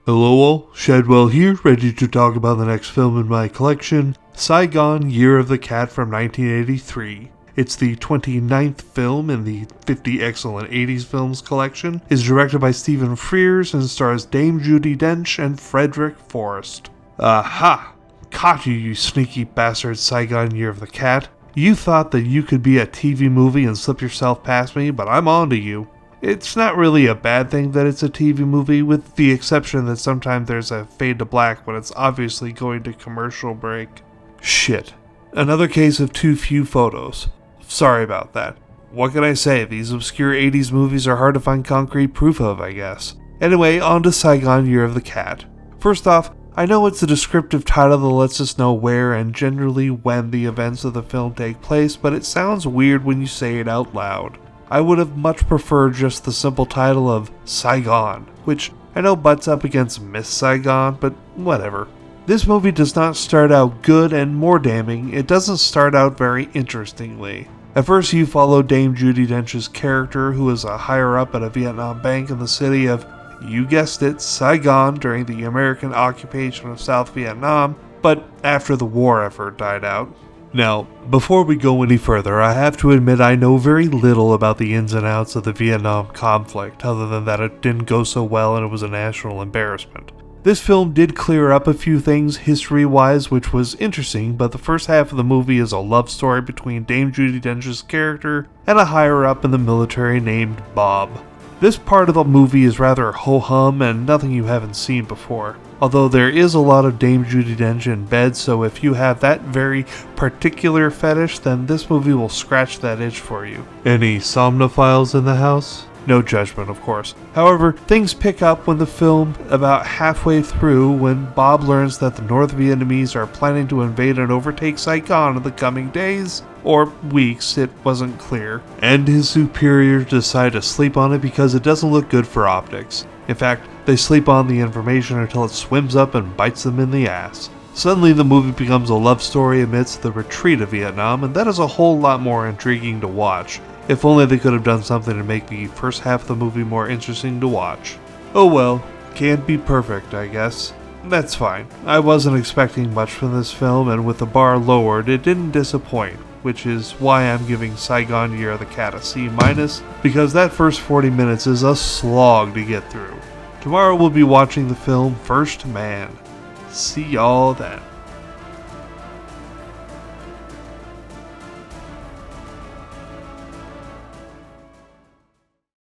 Hello all, Shadwell here, ready to talk about the next film in my collection, Saigon, Year of the Cat from 1983. It's the 29th film in the 50 Excellent 80s Films collection, is directed by Stephen Frears, and stars Dame Judi Dench and Frederick Forrest. Aha! Caught you, you sneaky bastard, Saigon, Year of the Cat. You thought that you could be a TV movie and slip yourself past me, but I'm on to you. It's not really a bad thing that it's a TV movie, with the exception that sometimes there's a fade to black when it's obviously going to commercial break. Shit. Another case of too few photos. Sorry about that. What can I say, these obscure 80s movies are hard to find concrete proof of, I guess. Anyway, on to Saigon, Year of the Cat. First off, I know it's a descriptive title that lets us know where and generally when the events of the film take place, but it sounds weird when you say it out loud. I would have much preferred just the simple title of Saigon, which I know butts up against Miss Saigon, but whatever. This movie does not start out good, and more damning, it doesn't start out very interestingly. At first you follow Dame Judi Dench's character, who is a higher up at a Vietnam bank in the city of, you guessed it, Saigon during the American occupation of South Vietnam, but after the war effort died out. Now, before we go any further, I have to admit I know very little about the ins and outs of the Vietnam conflict, other than that it didn't go so well and it was a national embarrassment. This film did clear up a few things history-wise, which was interesting, but the first half of the movie is a love story between Dame Judi Dench's character and a higher-up in the military named Bob. This part of the movie is rather ho-hum and nothing you haven't seen before. Although there is a lot of Dame Judi Dench in bed, so if you have that very particular fetish, then this movie will scratch that itch for you. Any somnophiles in the house? No judgment, of course. However, things pick up when the film, about halfway through, when Bob learns that the North Vietnamese are planning to invade and overtake Saigon in the coming days, or weeks, it wasn't clear, and his superiors decide to sleep on it because it doesn't look good for optics. In fact, they sleep on the information until it swims up and bites them in the ass. Suddenly the movie becomes a love story amidst the retreat of Vietnam, and that is a whole lot more intriguing to watch. If only they could have done something to make the first half of the movie more interesting to watch. Oh well, can't be perfect, I guess. That's fine. I wasn't expecting much from this film, and with the bar lowered, it didn't disappoint, which is why I'm giving Saigon Year of the Cat a C-, because that first 40 minutes is a slog to get through. Tomorrow we'll be watching the film First Man. See y'all then.